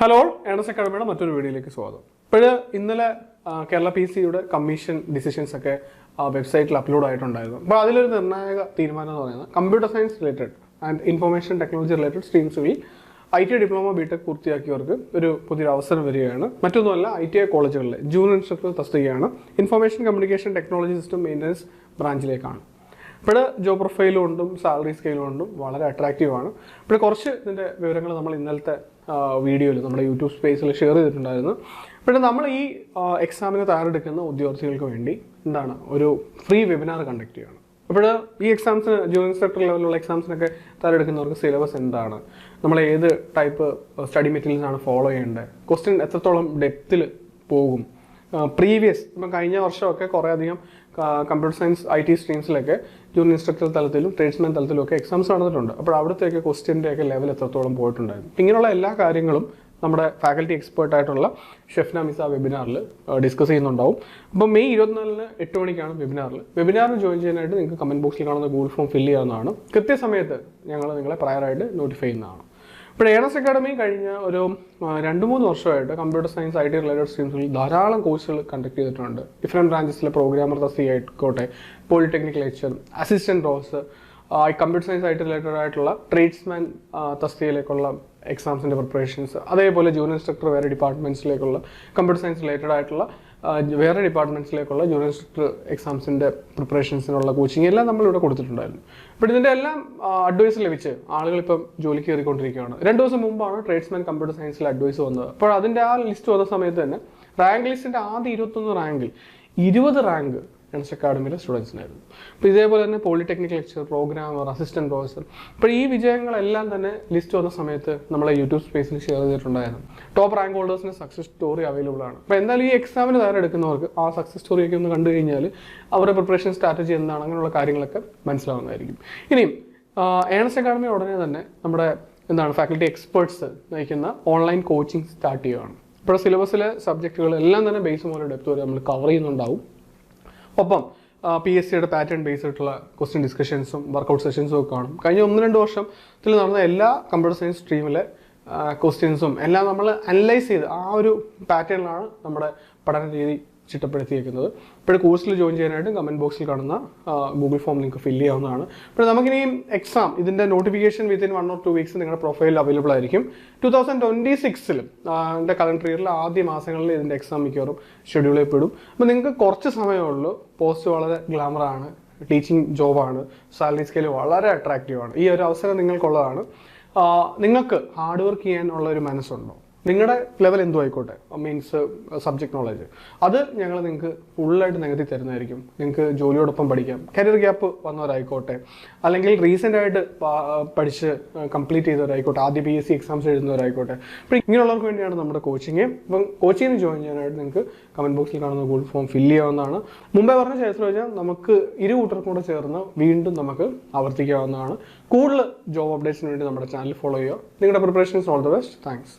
Hello, earnest അക്കാഡമിയുടെ മറ്റൊരു വീഡിയോയിലേക്ക് സ്വാഗതം. ഇന്നലെ കേരള PSC കമ്മീഷൻ ഡിസിഷൻസ് ഒക്കെ വെബ്സൈറ്റിൽ അപ്ലോഡ് ആയിട്ടുണ്ടായിരുന്നു. അപ്പോൾ അതിലൊരു നിർണായക തീരുമാനം എന്ന് പറയുന്നത് computer science related and information technology related സ്ട്രീംസുകളിൽ IT ഡിപ്ലോമ BTech പൂർത്തിയാക്കിയവർക്ക് ഒരു പുതിയൊരു അവസരം വരികയാണ്. മറ്റൊന്നുമല്ല, ITI കോളേജുകളിലെ ജൂനിയർ ഇൻസ്ട്രക്ടർ തസ്തികയാണ് information communication technology system maintenance ബ്രാഞ്ചിലേക്കാണ്. ജോബ് പ്രൊഫൈലും ഉണ്ടും സാലറി സ്കെയിലും ഉണ്ടും വളരെ അട്രാക്റ്റീവാണ്. കുറച്ച് ഇതിൻ്റെ വിവരങ്ങൾ നമ്മൾ ഇന്നലത്തെ വീഡിയോയിൽ നമ്മുടെ യൂട്യൂബ് സ്പേസിൽ ഷെയർ ചെയ്തിട്ടുണ്ടായിരുന്നു. നമ്മൾ ഈ എക്സാമിന് തയ്യാറെടുക്കുന്ന ഉദ്യോഗാർത്ഥികൾക്ക് വേണ്ടി ഒരു ഫ്രീ വെബിനാർ കണ്ടക്ട് ചെയ്യണം. ഈ എക്സാംസിന് ജൂനിയർ ഇൻസ്ട്രക്ടർ ലെവലിലുള്ള എക്സാംസിനൊക്കെ തയ്യാറെടുക്കുന്നവർക്ക് സിലബസ് എന്താണ്, നമ്മൾ ഏത് ടൈപ്പ് സ്റ്റഡി മെറ്റീരിയൽസ് ആണ് ഫോളോ ചെയ്യേണ്ടത്, ക്വസ്റ്റ്യൻ എത്രത്തോളം ഡെപ്തിൽ പോകും, പ്രീവിയസ് കഴിഞ്ഞ വർഷമൊക്കെ കുറേയധികം കമ്പ്യൂട്ടർ സയൻസ് IT സ്ട്രീംസിലൊക്കെ ജൂനിയർ ഇൻസ്ട്രക്ടർ തലത്തിലും ട്രേഡ്സ്മാൻ തലത്തിലും ഒക്കെ എക്സാംസ് നടന്നിട്ടുണ്ട്. അവിടുത്തെയൊക്കെ ക്വസ്റ്റ്യൻ്റെയൊക്കെ ലെവൽ എത്രത്തോളം പോയിട്ടുണ്ടായിരുന്നു. ഇങ്ങനെയുള്ള എല്ലാ കാര്യങ്ങളും നമ്മുടെ ഫാക്കൽറ്റി എക്സ്പേർട്ടായിട്ടുള്ള ഷെഫ്ന മിസ വെബിനാറിൽ ഡിസ്കസ് ചെയ്യുന്നുണ്ടാവും. May 24 8 മണിക്കാണ് വെബിനാറിൽ ജോയിൻ ചെയ്യാനായിട്ട് നിങ്ങൾക്ക് കമൻറ്റ് ബോക്സിൽ കാണുന്ന ഗൂഗിൾ ഫോം ഫില്ല് ചെയ്യാവുന്നതാണ്. കൃത്യസമയത്ത് ഞങ്ങൾ നിങ്ങളെ പ്രയറായിട്ട് നോട്ടിഫൈ ചെയ്യുന്നതാണ്. ഏണസ് അക്കാഡമി കഴിഞ്ഞ ഒരു 2-3 വർഷമായിട്ട് കമ്പ്യൂട്ടർ സയൻസ് IT റിലേറ്റഡ് സ്ട്രീംസിൽ ധാരാളം കോഴ്സുകൾ കണ്ടക്ട് ചെയ്തിട്ടുണ്ട്. ഡിഫറെൻറ്റ് ബ്രാഞ്ചസിലെ പ്രോഗ്രാമർ തസ്തികയായിക്കോട്ടെ, polytechnic lecture, assistant professor, computer science IT related ആയിട്ടുള്ള ട്രേഡ്സ്മാൻ തസ്തികയിലേക്കുള്ള എക്സാംസിൻ്റെ പ്രിപ്പറേഷൻസ്, അതേപോലെ ജൂനിയർ ഇൻസ്ട്രക്ടർ വേറെ ഡിപ്പാർട്ട്മെൻറ്റ്സിലേക്കുള്ള കമ്പ്യൂട്ടർ സയൻസ് റിലേറ്റഡ് ആയിട്ടുള്ള വേറെ ഡിപ്പാർട്ട്മെൻറ്റ്സിലേക്കുള്ള ജൂനിയർ ഇൻസ്ട്രക്ടർ എക്സാംസിൻ്റെ പ്രിപ്പറേഷൻസിനുള്ള കോച്ചിങ് എല്ലാം നമ്മളിവിടെ കൊടുത്തിട്ടുണ്ടായിരുന്നു. ഇതിൻ്റെ എല്ലാം അഡ്വൈസ് ലഭിച്ച് ആളുകളിപ്പം ജോലിക്ക് കയറിക്കൊണ്ടിരിക്കുകയാണ്. 2 ദിവസം മുമ്പാണ് ട്രേഡ്സ്മാൻ കമ്പ്യൂട്ടർ സയൻസിൽ അഡ്വൈസ് വന്നത്. അതിൻ്റെ ആ ലിസ്റ്റ് വന്ന സമയത്ത് തന്നെ റാങ്ക് ലിസ്റ്റിൻ്റെ ആദ്യ 21 റാങ്കിൽ 20 റാങ്ക് ഏണസ് അക്കാഡമിയിലെ സ്റ്റുഡൻസിനായിരുന്നു. ഇതേപോലെ തന്നെ polytechnic lecture, programmer, assistant professor, ഈ വിജയങ്ങളെല്ലാം തന്നെ ലിസ്റ്റ് വന്ന സമയത്ത് നമ്മളെ യൂട്യൂബ് സ്പേസിൽ ഷെയർ ചെയ്തിട്ടുണ്ടായിരുന്നു. ടോപ്പ് റാങ്ക് ഹോൾഡേഴ്സിന് സക്സസ് സ്റ്റോറി അവൈലബിൾ ആണ്. എന്തായാലും ഈ എക്സാമിന് തയ്യാറെടുക്കുന്നവർക്ക് ആ സക്സസ് സ്റ്റോറിയൊക്കെ ഒന്ന് കണ്ടു കഴിഞ്ഞാൽ അവരുടെ പ്രിപ്പറേഷൻ സ്ട്രാറ്റജി എന്താണ്, അങ്ങനെയുള്ള കാര്യങ്ങളൊക്കെ മനസ്സിലാവുന്നതായിരിക്കും. ഇനിയും ഏണസ് അക്കാഡമി ഉടനെ തന്നെ നമ്മുടെ ഫാക്കൽറ്റി എക്സ്പേർട്സ് നയിക്കുന്ന ഓൺലൈൻ കോച്ചിങ് സ്റ്റാർട്ട് ചെയ്യുകയാണ്. സിലബസിലെ സബ്ജക്റ്റുകളെല്ലാം തന്നെ ബേസ് മുതൽ ഡെപ്ത് വരെ നമ്മൾ കവർ ചെയ്യുന്നുണ്ടാവും. PSC പാറ്റേൺ ബേസ്ഡ് ആയിട്ടുള്ള ക്വസ്റ്റ്യൻ ഡിസ്കഷൻസും വർക്കൗട്ട് സെഷൻസും ഒക്കെ കാണും. കഴിഞ്ഞ 1-2 വർഷത്തിൽ നടന്ന എല്ലാ കമ്പ്യൂട്ടർ സയൻസ് സ്ട്രീമിലെ ക്വസ്റ്റ്യൻസും എല്ലാം നമ്മൾ അനലൈസ് ചെയ്ത് ആ ഒരു പാറ്റേണിലാണ് നമ്മുടെ പഠന രീതി ചിട്ടപ്പെടുത്തിയിരിക്കുന്നത്. കോഴ്സിൽ ജോയിൻ ചെയ്യാനായിട്ട് കമൻറ്റ് ബോക്സിൽ കാണുന്ന ഗൂഗിൾ ഫോം ലിങ്ക് ഫില്ല് ചെയ്യാവുന്നതാണ്. നമുക്കിനി എക്സാം ഇതിൻ്റെ നോട്ടിഫിക്കേഷൻ വിത്തിൻ 1 or 2 weeks നിങ്ങളുടെ പ്രൊഫൈലിൽ അവൈലബിൾ ആയിരിക്കും. 2026 ഇതിൻ്റെ കലണ്ടർ ഇയറിൽ ആദ്യ മാസങ്ങളിൽ ഇതിൻ്റെ എക്സാം മിക്കവാറും ഷെഡ്യൂൾ ചെയ്യപ്പെടും. നിങ്ങൾക്ക് കുറച്ച് സമയമുള്ളൂ. പോസ്റ്റ് വളരെ ഗ്ലാമറാണ്, ടീച്ചിങ് ജോബാണ്, സാലറി സ്കെയിൽ വളരെ അട്രാക്റ്റീവാണ്. ഈ ഒരു അവസരം നിങ്ങൾക്കുള്ളതാണ്. നിങ്ങൾക്ക് ഹാർഡ് വർക്ക് ചെയ്യാനുള്ള ഒരു മനസ്സുണ്ടോ? നിങ്ങളുടെ ലെവൽ എന്തോ ആയിക്കോട്ടെ, മീൻസ് സബ്ജക്ട് നോളജ്, അത് ഞങ്ങൾ നിങ്ങൾക്ക് ഫുള്ളായിട്ട് നികത്തി തരുന്നതായിരിക്കും. നിങ്ങൾക്ക് ജോലിയോടൊപ്പം പഠിക്കാം. കരിയർ ഗ്യാപ്പ് വന്നവരായിക്കോട്ടെ, അല്ലെങ്കിൽ റീസെൻ്റായിട്ട് പഠിച്ച് കംപ്ലീറ്റ് ചെയ്തവരായിക്കോട്ടെ, ആദ്യ PSC എക്സാംസ് എഴുതുന്നവരായിക്കോട്ടെ, ഇങ്ങനെയുള്ളവർക്ക് വേണ്ടിയാണ് നമ്മുടെ കോച്ചിങ്. കോച്ചിങ്ങിന് ജോയിൻ ചെയ്യാനായിട്ട് നിങ്ങൾക്ക് കമൻറ്റ് ബോക്സിൽ കാണുന്ന ഗൂഗിൾ ഫോം ഫില്ല് ചെയ്യാവുന്നതാണ്. മുമ്പേ പറഞ്ഞ ശേഷം വെച്ചാൽ നമുക്ക് കൂട്ടർക്കും കൂടെ ചേർന്ന് വീണ്ടും നമുക്ക് ആവർത്തിക്കാവുന്നതാണ്. കൂടുതൽ ജോബ് അപ്ഡേറ്റ്സിന് വേണ്ടി നമ്മുടെ ചാനൽ ഫോളോ ചെയ്യുക. നിങ്ങളുടെ preparations all the best. Thanks.